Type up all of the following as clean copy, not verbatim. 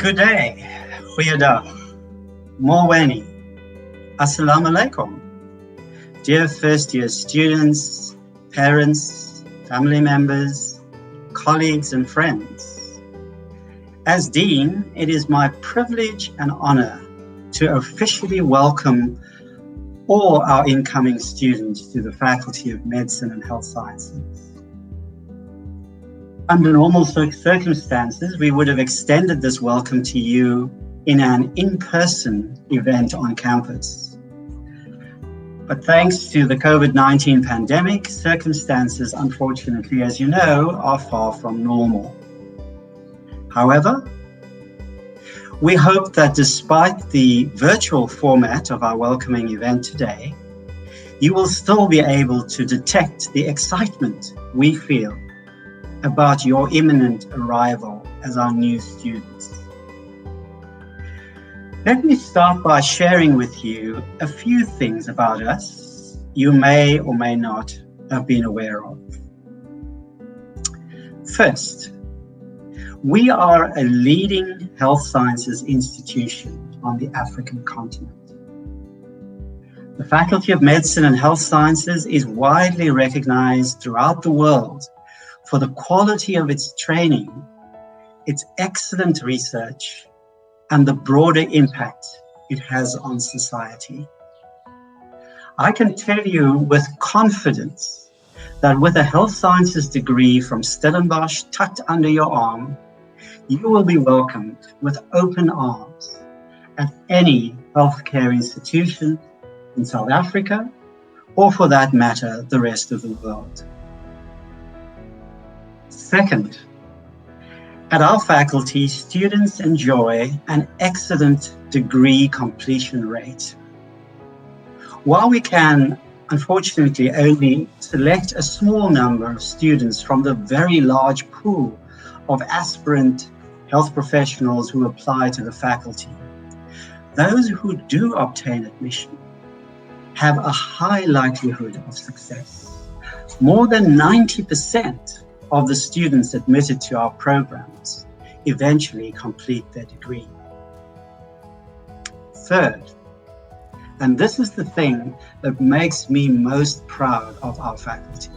Good day, goeiedag, morweni, assalamu alaikum. Dear first year students, parents, family members, colleagues and friends. As Dean, it is my privilege and honor to officially welcome all our incoming students to the Faculty of Medicine and Health Sciences. Under normal circumstances, we would have extended this welcome to you in an in-person event on campus. But thanks to the COVID-19 pandemic, circumstances, unfortunately, as you know, are far from normal. However, we hope that despite the virtual format of our welcoming event today, you will still be able to detect the excitement we feel about your imminent arrival as our new students. Let me start by sharing with you a few things about us you may or may not have been aware of. First, we are a leading health sciences institution on the African continent. The Faculty of Medicine and Health Sciences is widely recognized throughout the world for the quality of its training, its excellent research, and the broader impact it has on society. I can tell you with confidence that with a health sciences degree from Stellenbosch tucked under your arm, you will be welcomed with open arms at any healthcare institution in South Africa, or for that matter, the rest of the world. Second, at our faculty, students enjoy an excellent degree completion rate. While we can, unfortunately, only select a small number of students from the very large pool of aspirant health professionals who apply to the faculty, those who do obtain admission have a high likelihood of success. More than 90% of the students admitted to our programs eventually complete their degree. Third, and this is the thing that makes me most proud of our faculty,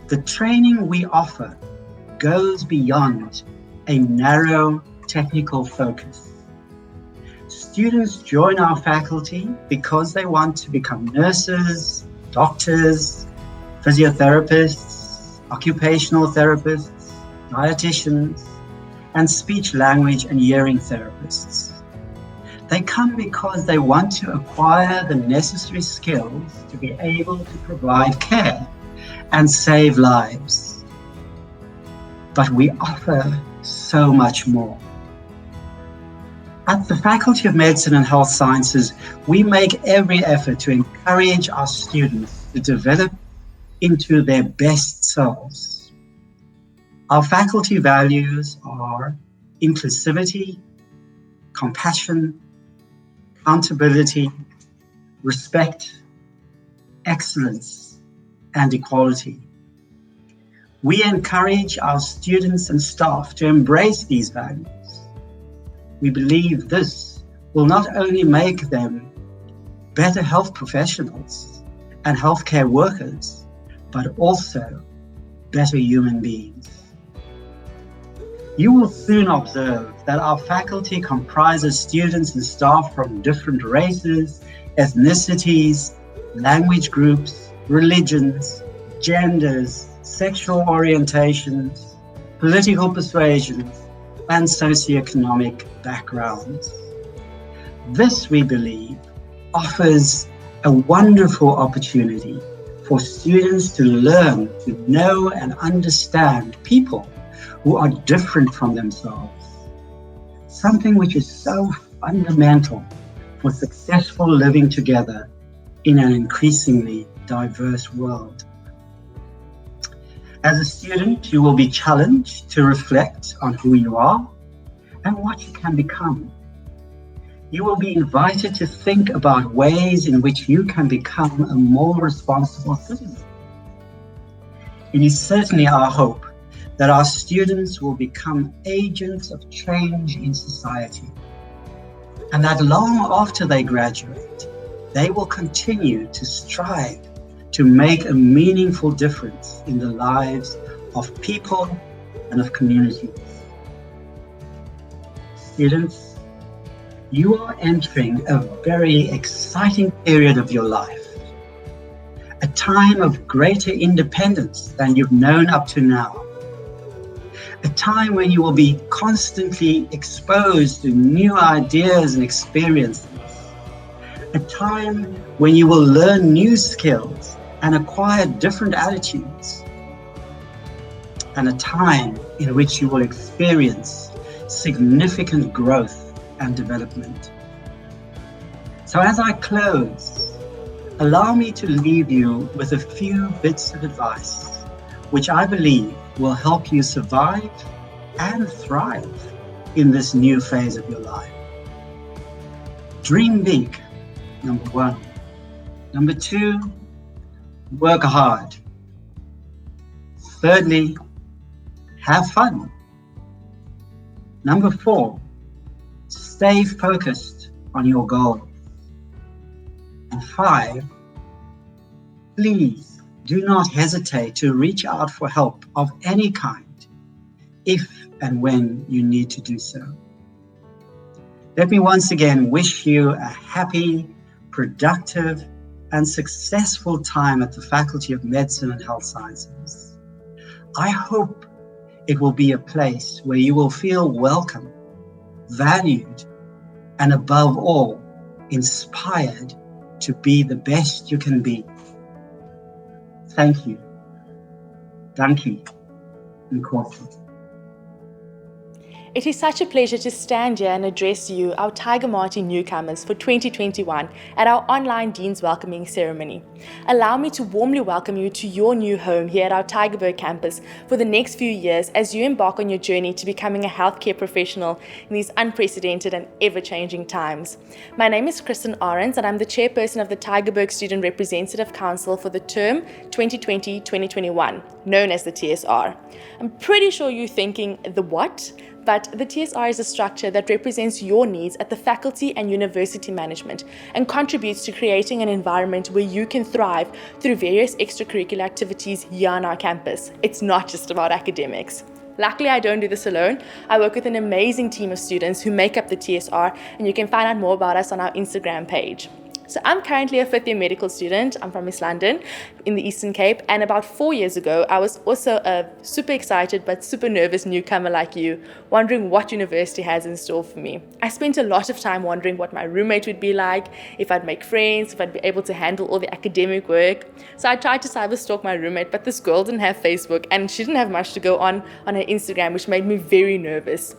the training we offer goes beyond a narrow technical focus. Students join our faculty because they want to become nurses, doctors, physiotherapists, occupational therapists, dietitians, and speech, language, and hearing therapists. They come because they want to acquire the necessary skills to be able to provide care and save lives. But we offer so much more. At the Faculty of Medicine and Health Sciences, we make every effort to encourage our students to develop into their best selves. Our faculty values are inclusivity, compassion, accountability, respect, excellence, and equality. We encourage our students and staff to embrace these values. We believe this will not only make them better health professionals and healthcare workers, but also better human beings. You will soon observe that our faculty comprises students and staff from different races, ethnicities, language groups, religions, genders, sexual orientations, political persuasions, and socioeconomic backgrounds. This, we believe, offers a wonderful opportunity for students to learn, to know and understand people who are different from themselves, something which is so fundamental for successful living together in an increasingly diverse world. As a student, you will be challenged to reflect on who you are and what you can become. You will be invited to think about ways in which you can become a more responsible citizen. It is certainly our hope that our students will become agents of change in society, and that long after they graduate, they will continue to strive to make a meaningful difference in the lives of people and of communities. Students, you are entering a very exciting period of your life, a time of greater independence than you've known up to now, a time when you will be constantly exposed to new ideas and experiences, a time when you will learn new skills and acquire different attitudes, and a time in which you will experience significant growth and development. So as I close, allow me to leave you with a few bits of advice which I believe will help you survive and thrive in this new phase of your life. Dream big, number one. Number two, work hard. Thirdly, have fun. Number four, stay focused on your goals. And five, please do not hesitate to reach out for help of any kind, if and when you need to do so. Let me once again wish you a happy, productive, and successful time at the Faculty of Medicine and Health Sciences. I hope it will be a place where you will feel welcome, valued, and above all, inspired to be the best you can be. Thank you. Dankie. Important. It is such a pleasure to stand here and address you, our Tiger Martin newcomers for 2021 at our online Dean's Welcoming Ceremony. Allow me to warmly welcome you to your new home here at our Tygerberg Campus for the next few years as you embark on your journey to becoming a healthcare professional in these unprecedented and ever-changing times. My name is Kristen Ahrens and I'm the chairperson of the Tygerberg Student Representative Council for the term 2020-2021, known as the TSR. I'm pretty sure you're thinking, the what? But the TSR is a structure that represents your needs at the faculty and university management and contributes to creating an environment where you can thrive through various extracurricular activities here on our campus. It's not just about academics. Luckily, I don't do this alone. I work with an amazing team of students who make up the TSR, and you can find out more about us on our Instagram page. So I'm currently a fifth year medical student. I'm from East London in the Eastern Cape, and about 4 years ago I was also a super excited but super nervous newcomer like you, wondering what university has in store for me. I spent a lot of time wondering what my roommate would be like, if I'd make friends, if I'd be able to handle all the academic work. So I tried to cyber stalk my roommate, but this girl didn't have Facebook and she didn't have much to go on her Instagram, which made me very nervous.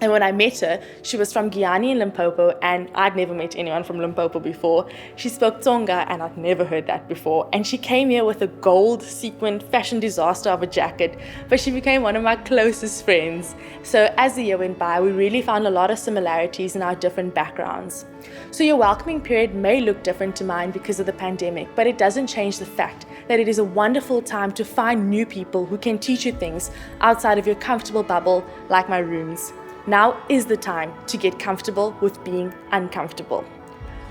And when I met her, she was from Guyana in Limpopo, and I'd never met anyone from Limpopo before. She spoke Tsonga, and I'd never heard that before. And she came here with a gold sequined fashion disaster of a jacket, but she became one of my closest friends. So as the year went by, we really found a lot of similarities in our different backgrounds. So your welcoming period may look different to mine because of the pandemic, but it doesn't change the fact that it is a wonderful time to find new people who can teach you things outside of your comfortable bubble, like my rooms. Now is the time to get comfortable with being uncomfortable.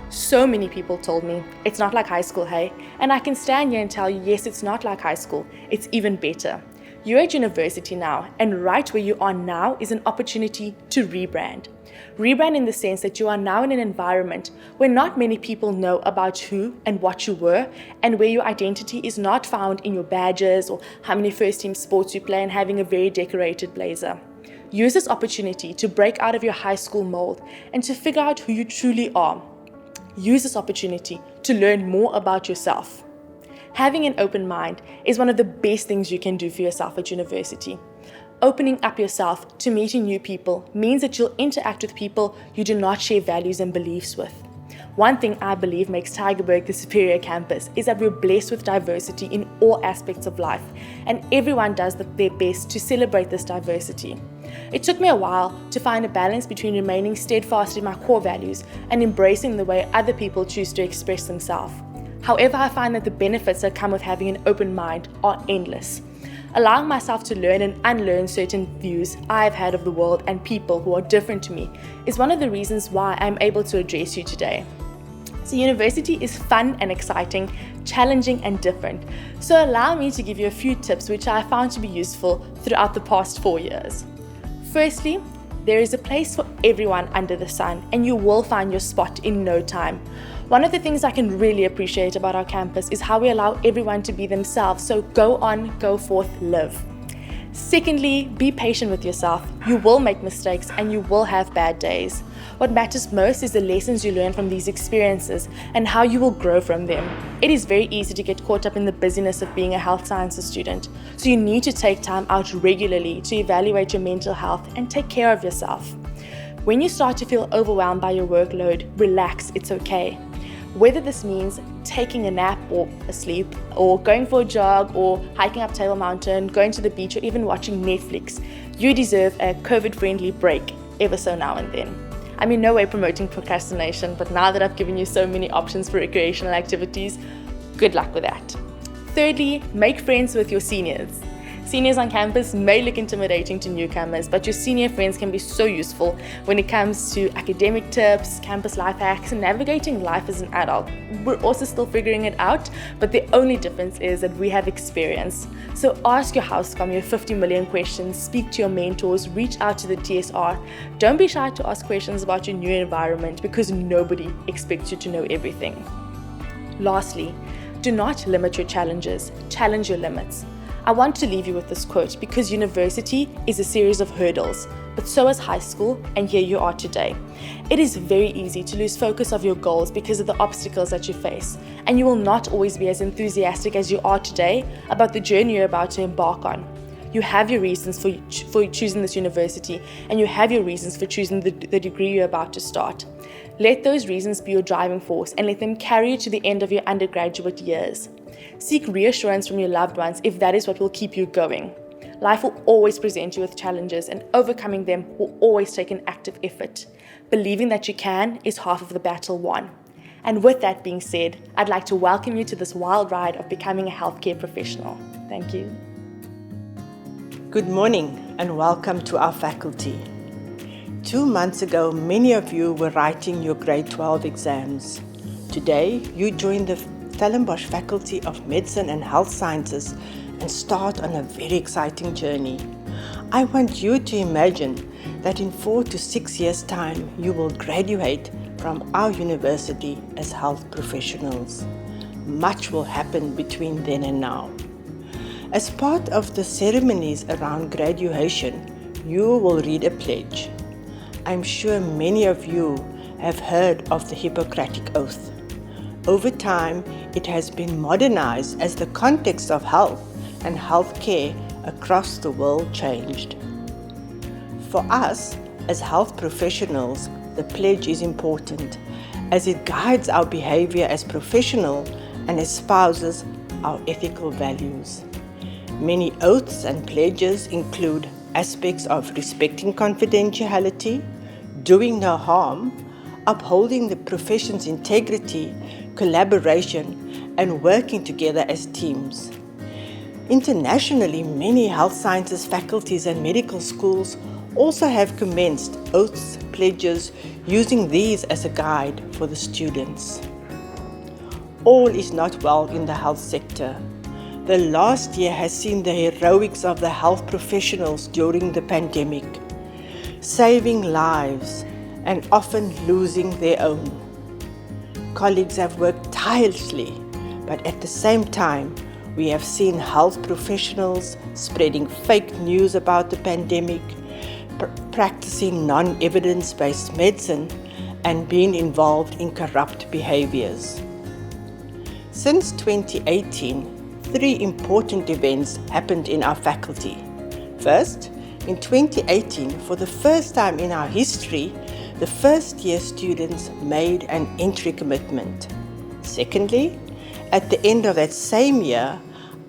So many people told me, it's not like high school, hey? And I can stand here and tell you, yes, it's not like high school. It's even better. You're at university now, and right where you are now is an opportunity to rebrand. Rebrand in the sense that you are now in an environment where not many people know about who and what you were, and where your identity is not found in your badges or how many first team sports you play and having a very decorated blazer. Use this opportunity to break out of your high school mold and to figure out who you truly are. Use this opportunity to learn more about yourself. Having an open mind is one of the best things you can do for yourself at university. Opening up yourself to meeting new people means that you'll interact with people you do not share values and beliefs with. One thing I believe makes Tygerberg the superior campus is that we're blessed with diversity in all aspects of life, and everyone does their best to celebrate this diversity. It took me a while to find a balance between remaining steadfast in my core values and embracing the way other people choose to express themselves. However, I find that the benefits that come with having an open mind are endless. Allowing myself to learn and unlearn certain views I've had of the world and people who are different to me is one of the reasons why I'm able to address you today. So university is fun and exciting, challenging and different. So allow me to give you a few tips which I found to be useful throughout the past 4 years. Firstly, there is a place for everyone under the sun, and you will find your spot in no time. One of the things I can really appreciate about our campus is how we allow everyone to be themselves, so go on, go forth, live. Secondly, be patient with yourself. You will make mistakes and you will have bad days. What matters most is the lessons you learn from these experiences and how you will grow from them. It is very easy to get caught up in the busyness of being a health sciences student, so you need to take time out regularly to evaluate your mental health and take care of yourself. When you start to feel overwhelmed by your workload, relax, it's okay. Whether this means taking a nap or a sleep, or going for a jog, or hiking up Table Mountain, going to the beach, or even watching Netflix, you deserve a COVID-friendly break ever so now and then. I'm in no way promoting procrastination, but now that I've given you so many options for recreational activities, good luck with that. Thirdly, make friends with your seniors. Seniors on campus may look intimidating to newcomers, but your senior friends can be so useful when it comes to academic tips, campus life hacks, and navigating life as an adult. We're also still figuring it out, but the only difference is that we have experience. So ask your housecom your 50 million questions, speak to your mentors, reach out to the TSR. Don't be shy to ask questions about your new environment because nobody expects you to know everything. Lastly, do not limit your challenges, challenge your limits. I want to leave you with this quote because university is a series of hurdles, but so is high school, and here you are today. It is very easy to lose focus of your goals because of the obstacles that you face, and you will not always be as enthusiastic as you are today about the journey you're about to embark on. You have your reasons for choosing this university, and you have your reasons for choosing the degree you're about to start. Let those reasons be your driving force and let them carry you to the end of your undergraduate years. Seek reassurance from your loved ones if that is what will keep you going. Life will always present you with challenges, and overcoming them will always take an active effort. Believing that you can is half of the battle won. And with that being said, I'd like to welcome you to this wild ride of becoming a healthcare professional. Thank you. Good morning and welcome to our faculty. 2 months ago, many of you were writing your grade 12 exams. Today, you join the Stellenbosch Faculty of Medicine and Health Sciences and start on a very exciting journey. I want you to imagine that in 4 to 6 years' time, you will graduate from our university as health professionals. Much will happen between then and now. As part of the ceremonies around graduation, you will read a pledge. I'm sure many of you have heard of the Hippocratic Oath. Over time, it has been modernized as the context of health and healthcare across the world changed. For us, as health professionals, the pledge is important as it guides our behavior as professionals and espouses our ethical values. Many oaths and pledges include aspects of respecting confidentiality, doing no harm, upholding the profession's integrity, collaboration, and working together as teams. Internationally, many health sciences faculties and medical schools also have commenced oaths, pledges, using these as a guide for the students. All is not well in the health sector. The last year has seen the heroics of the health professionals during the pandemic, saving lives and often losing their own. Colleagues have worked tirelessly, but at the same time, we have seen health professionals spreading fake news about the pandemic, practicing non-evidence-based medicine, and being involved in corrupt behaviors. Since 2018, 3 important events happened in our faculty. First, in 2018, for the first time in our history, the first-year students made an entry commitment. Secondly, at the end of that same year,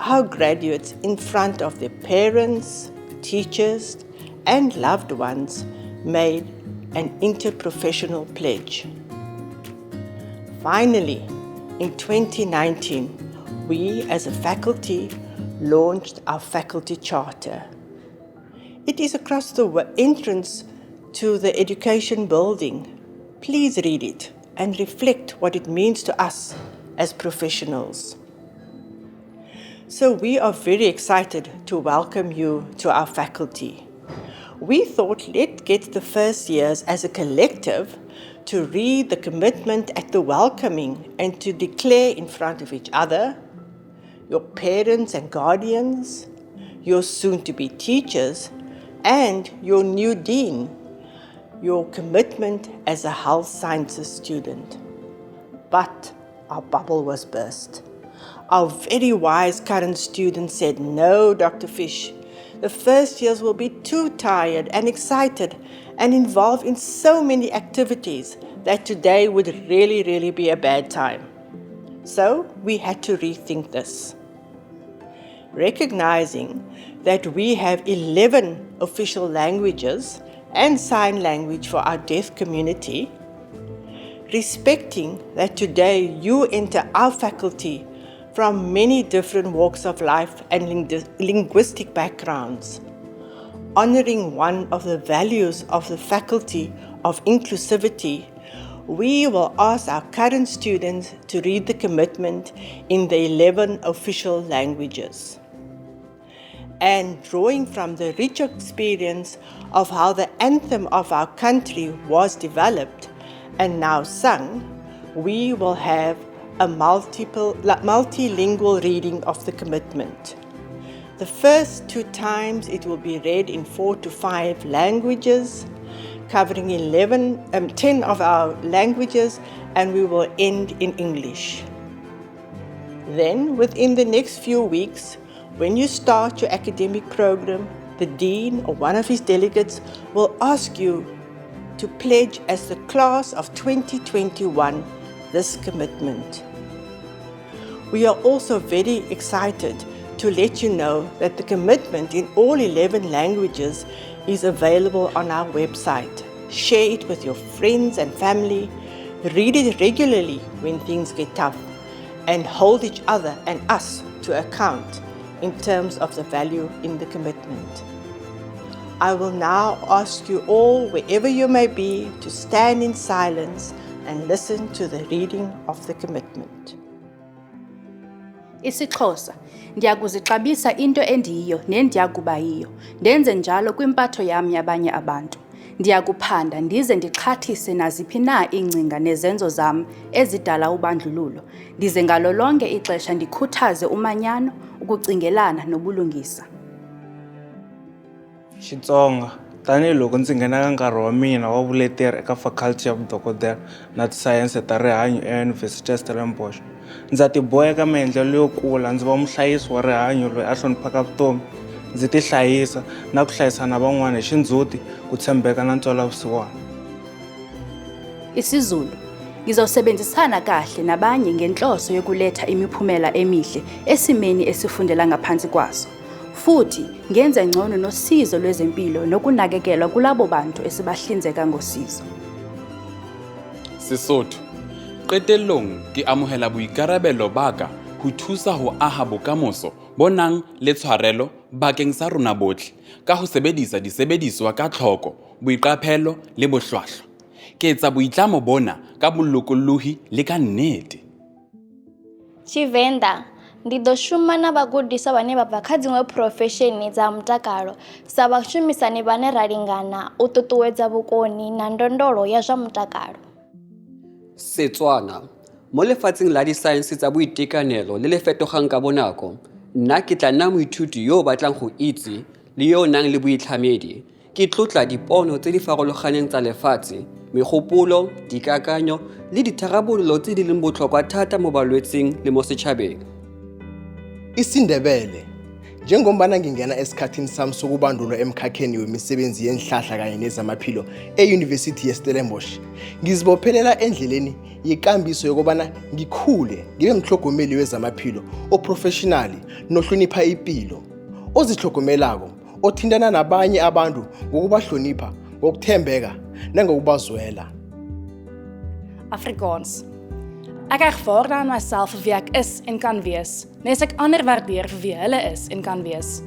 our graduates, in front of their parents, teachers, and loved ones, made an interprofessional pledge. Finally, in 2019, we as a faculty launched our Faculty Charter. It is across the entrance to the education building. Please read it and reflect what it means to us as professionals. So we are very excited to welcome you to our faculty. We thought let's get the first years as a collective to read the commitment at the welcoming and to declare in front of each other, your parents and guardians, your soon-to-be teachers, and your new dean, your commitment as a health sciences student. But our bubble was burst. Our very wise current students said, "No, Dr. Fish, the first years will be too tired and excited and involved in so many activities that today would really be a bad time." So we had to rethink this. Recognizing that we have 11 official languages and sign language for our deaf community, respecting that today you enter our faculty from many different walks of life and linguistic backgrounds, honoring one of the values of the Faculty of Inclusivity, we will ask our current students to read the commitment in the 11 official languages. And drawing from the rich experience of how the anthem of our country was developed and now sung, we will have a multilingual reading of the commitment. The first 2 times it will be read in 4 to 5 languages, covering 10 of our languages, and we will end in English. Then, within the next few weeks, when you start your academic program, the dean or one of his delegates will ask you to pledge as the class of 2021 this commitment. We are also very excited to let you know that the commitment in all 11 languages is available on our website. Share it with your friends and family, read it regularly when things get tough, and hold each other and us to account in terms of the value in the commitment. I will now ask you all, wherever you may be, to stand in silence and listen to the reading of the commitment. IsiXhosa, ndiyakuzixabisa into endiyiyo nendiyakuba yiyo, ndenze njalo kwimpatho yam yabanye abantu. Ndiyakuphanda ndize ndixhathise naziphi na iingcinga nezenzo zam ezidala ubandlululo, ndize ngalo lonke ixesha ndikhuthaze umanyano, ukucingelana nobulungisa. Xitsonga, tanihiloko ndzi nghena ka nkarhi wa mina wa vuleteri eka Faculty ya Vudokodela na Tisayense ta Rihanyo eYunivhesiti ya Stellenbosch, ndza tiboheka maendlelo yo kula ndzi va muhlayisi wa rihanyo loyi a hloniphaka vutomi, ndzi tihlayisa na ku hlayisa na van'wana hi xindzhuti, ku tshembeka na ntwelavusiwana. IsiZulu, ngizosebenzisana kahle nabanye ngenhloso yokuletha imiphumela emihle esimeni esifundela ngaphansi kwaso. Futhi ngenze ngcono nosizo lwezempilo nokunakekelwa kulabo bantu esibahlinzeka ngosizo. Sesotho, qetellong ke amohela boikarabelo ba ka ho thusa ho aha bokamoso bonang le tshwarelo bakeng sa rona bohle ka ho sebedisa disebediswa ka tlhoko, boiqaphelo le bohlwahlwa. Ke etsa boitlamo bona ka bolokolohi le ka nnete. Tshivenda, ndi ḓo shuma na vhagudiswa vhane vha bva kha dziṅwe phurofesheni dza mutakalo sa vhashumisani vhane ra lingana u ṱuṱuwedza vhukoni na ndondolo ya zwa mutakalo. Setswana, mo lefatsheng la disaense tsa boitekanelo le le fetogang ka bonako, nna ke tla nna moithuti yo o batlang go itse le yo o nang le boitlhamedi. Ke tlotla dipono tse di farologaneng tsa lefatshe, megopolo, dikakanyo le ditharabololo tse di leng botlhokwa thata mo balwetseng le mo setšhabeng. IsiNdebele, njengombana ngingena esikhathini sami sokubandulwa emkhakheni wemisebenzi yenhlahla kanye nezamaphilo eYunivesithi yeStellenbosch, ngizibophelela endleleni yekambiso yokubana ngikhule ngibe mhlogomeli wezamaphilo oprofessionali nohlonipha impilo, ozihlogomelako, othintana nabanye abantu ngokubahlonipha, ngokuthembeka nangokubazwela. Afrikaans. Ek ervaar aan myself vir wie ek is en kan wees, nes ek ander waardeer vir wie hulle is en kan wees.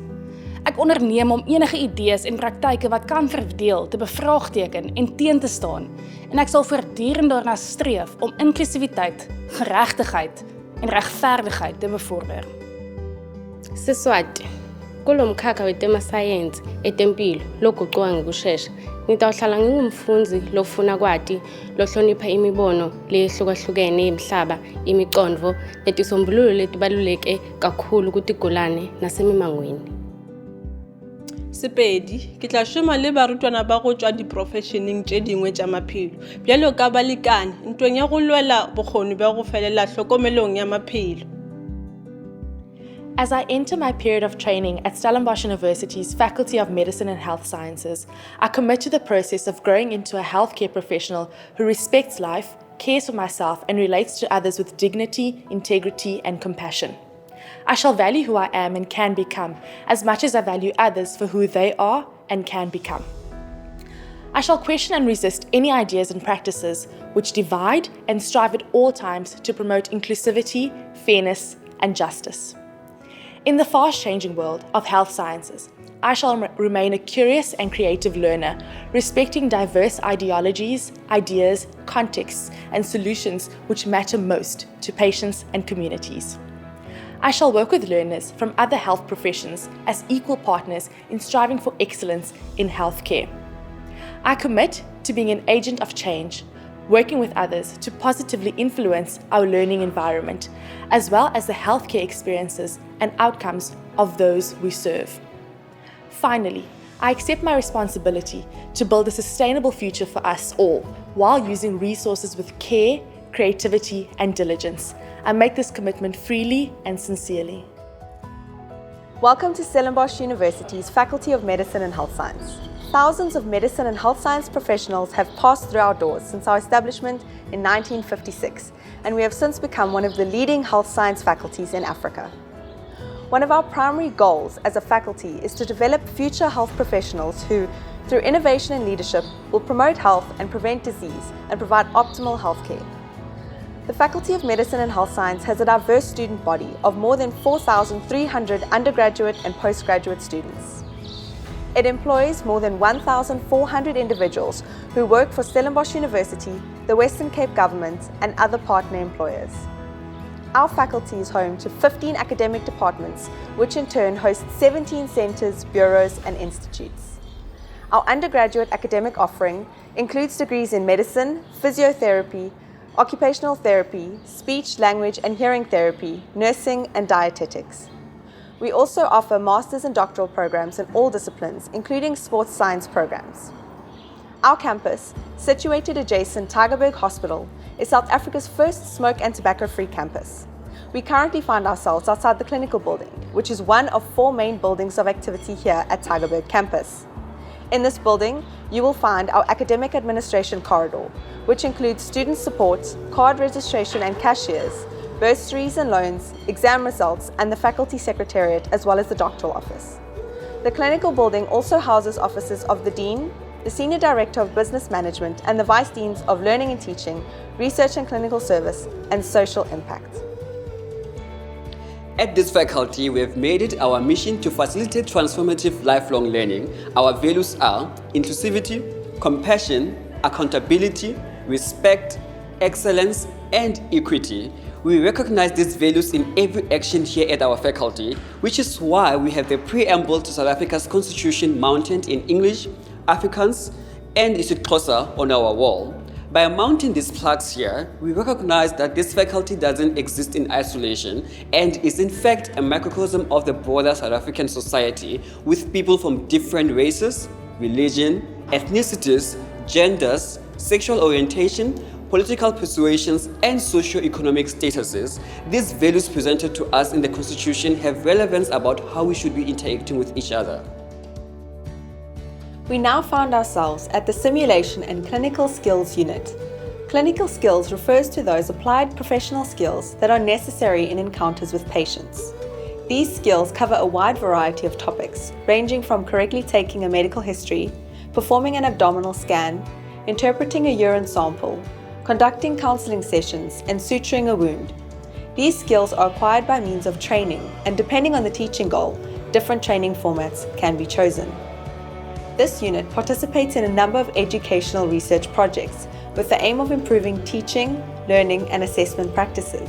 Ek onderneem om enige idees en praktyke wat kan verdeel te bevraagteken en teen te staan, en ek sal voortdurend daarna streef om inklusiwiteit, geregtigheid en regverdigheid te bevorder. Siswati, kulo mkhakha wetemasayensi etempilo loguquka ngokushesha, ngitawuhlala ngingumfundzi lofuna kwati, lohlonipha imibono lehlukahlukene yemhlaba, imicondvo netisombululo letibaluleke kakhulu kutigulane nasemimangweni. Sepedi, ke tla shoma le barutwana ba go tswa di-professioneng tše dingwe tša maphelo, bjalo ka balekane ntweng ya go lwela bokgoni ba go felela hlokomelong ya maphelo. As I enter my period of training at Stellenbosch University's Faculty of Medicine and Health Sciences, I commit to the process of growing into a healthcare professional who respects life, cares for myself, and relates to others with dignity, integrity, and compassion. I shall value who I am and can become, as much as I value others for who they are and can become. I shall question and resist any ideas and practices which divide and strive at all times to promote inclusivity, fairness, and justice. In the fast-changing world of health sciences, I shall remain a curious and creative learner, respecting diverse ideologies, ideas, contexts, and solutions which matter most to patients and communities. I shall work with learners from other health professions as equal partners in striving for excellence in healthcare. I commit to being an agent of change, working with others to positively influence our learning environment, as well as the healthcare experiences and outcomes of those we serve. Finally, I accept my responsibility to build a sustainable future for us all, while using resources with care, creativity, and diligence. I make this commitment freely and sincerely. Welcome to Stellenbosch University's Faculty of Medicine and Health Science. Thousands of medicine and health science professionals have passed through our doors since our establishment in 1956, and we have since become one of the leading health science faculties in Africa. One of our primary goals as a faculty is to develop future health professionals who, through innovation and leadership, will promote health and prevent disease and provide optimal healthcare. The Faculty of Medicine and Health Science has a diverse student body of more than 4,300 undergraduate and postgraduate students. It employs more than 1,400 individuals who work for Stellenbosch University, the Western Cape Government, and other partner employers. Our faculty is home to 15 academic departments, which in turn host 17 centres, bureaus, and institutes. Our undergraduate academic offering includes degrees in medicine, physiotherapy, occupational therapy, speech, language, and hearing therapy, nursing, and dietetics. We also offer master's and doctoral programs in all disciplines, including sports science programs. Our campus, situated adjacent Tygerberg Hospital, is South Africa's first smoke and tobacco-free campus. We currently find ourselves outside the clinical building, which is one of 4 main buildings of activity here at Tygerberg Campus. In this building, you will find our academic administration corridor, which includes student support, card registration and cashiers, bursaries and loans, exam results, and the faculty secretariat, as well as the doctoral office. The clinical building also houses offices of the Dean, the Senior Director of Business Management, and the Vice Deans of Learning and Teaching, Research and Clinical Service, and Social Impact. At this faculty, we have made it our mission to facilitate transformative lifelong learning. Our values are inclusivity, compassion, accountability, respect, excellence, and equity. We recognize these values in every action here at our faculty, which is why we have the preamble to South Africa's Constitution mounted in English, Afrikaans, and isiXhosa on our wall. By mounting these plaques here, we recognize that this faculty doesn't exist in isolation and is in fact a microcosm of the broader South African society, with people from different races, religion, ethnicities, genders, sexual orientation, political persuasions, and socio-economic statuses. These values presented to us in the Constitution have relevance about how we should be interacting with each other. We now find ourselves at the Simulation and Clinical Skills Unit. Clinical skills refers to those applied professional skills that are necessary in encounters with patients. These skills cover a wide variety of topics, ranging from correctly taking a medical history, performing an abdominal scan, interpreting a urine sample, conducting counseling sessions, and suturing a wound. These skills are acquired by means of training, and depending on the teaching goal, different training formats can be chosen. This unit participates in a number of educational research projects with the aim of improving teaching, learning, and assessment practices.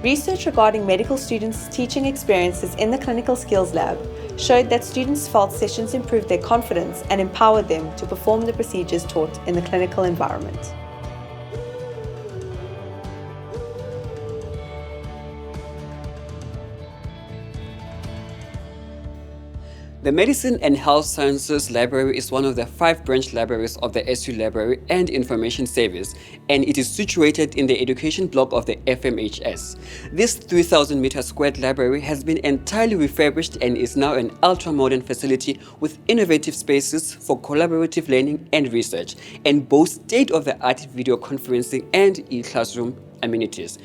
Research regarding medical students' teaching experiences in the Clinical Skills Lab showed that students felt sessions improved their confidence and empowered them to perform the procedures taught in the clinical environment. The Medicine and Health Sciences Library is one of the 5 branch libraries of the SU Library and Information Service, and it is situated in the education block of the FMHS. This 3,000-meter squared library has been entirely refurbished and is now an ultra-modern facility with innovative spaces for collaborative learning and research, and boasts state-of-the-art video conferencing and e-classroom amenities.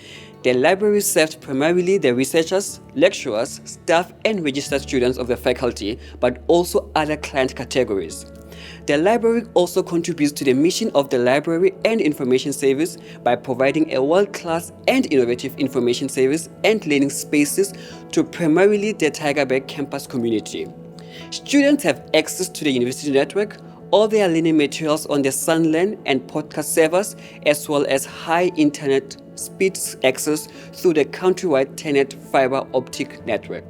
The library served primarily the researchers, lecturers, staff, and registered students of the faculty, but also other client categories. The library also contributes to the mission of the Library and Information Service by providing a world-class and innovative information service and learning spaces to primarily the Tygerberg Campus community. Students have access to the university network, all their learning materials on the Sunlearn and podcast servers, as well as high internet speed access through the countrywide Tenet fiber optic network.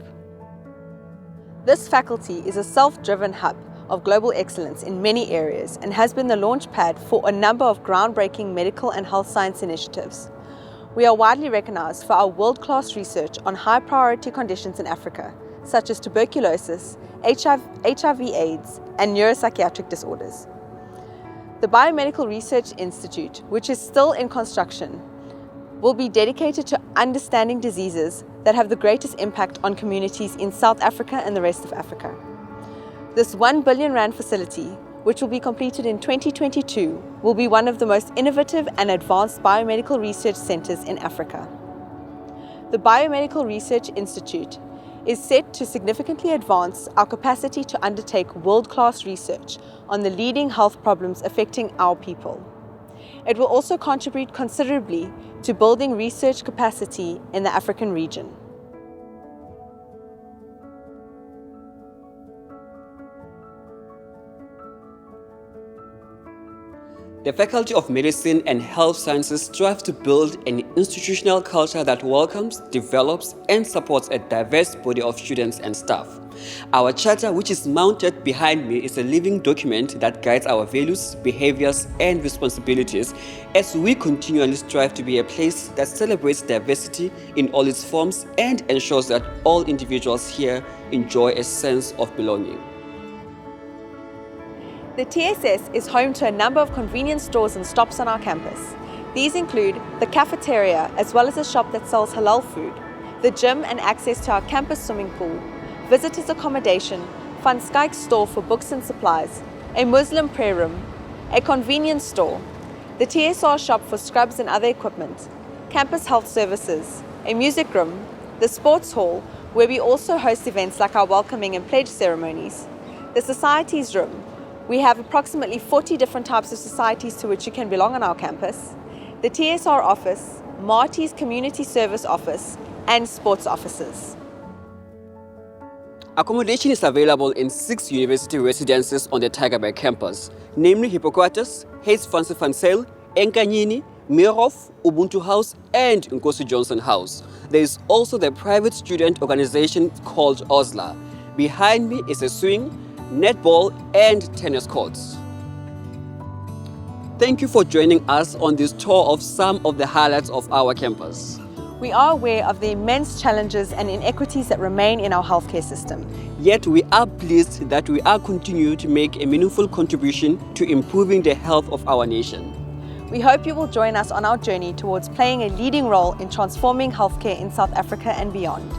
This faculty is a self-driven hub of global excellence in many areas and has been the launch pad for a number of groundbreaking medical and health science initiatives. We are widely recognized for our world-class research on high-priority conditions in Africa, such as tuberculosis, HIV/AIDS, and neuropsychiatric disorders. The Biomedical Research Institute, which is still in construction, will be dedicated to understanding diseases that have the greatest impact on communities in South Africa and the rest of Africa. This R1 billion facility, which will be completed in 2022, will be one of the most innovative and advanced biomedical research centers in Africa. The Biomedical Research Institute is set to significantly advance our capacity to undertake world-class research on the leading health problems affecting our people. It will also contribute considerably to building research capacity in the African region. The Faculty of Medicine and Health Sciences strives to build an institutional culture that welcomes, develops, and supports a diverse body of students and staff. Our charter, which is mounted behind me, is a living document that guides our values, behaviors, and responsibilities as we continually strive to be a place that celebrates diversity in all its forms and ensures that all individuals here enjoy a sense of belonging. The TSS is home to a number of convenience stores and stops on our campus. These include the cafeteria, as well as a shop that sells halal food, the gym and access to our campus swimming pool, visitors accommodation, Van Skyke's store for books and supplies, a Muslim prayer room, a convenience store, the TSR shop for scrubs and other equipment, campus health services, a music room, the sports hall, where we also host events like our welcoming and pledge ceremonies, the societies room. We have approximately 40 different types of societies to which you can belong on our campus, the TSR office, Marty's Community Service Office, and sports offices. Accommodation is available in 6 university residences on the Tygerberg campus, namely Hippocrates, Hayes Fancy Fan Sale, Enkanyini, Mirov, Ubuntu House, and Nkosi Johnson House. There is also the private student organization called OSLA. Behind me is a swing, netball, and tennis courts. Thank you for joining us on this tour of some of the highlights of our campus. We are aware of the immense challenges and inequities that remain in our healthcare system. Yet we are pleased that we are continuing to make a meaningful contribution to improving the health of our nation. We hope you will join us on our journey towards playing a leading role in transforming healthcare in South Africa and beyond.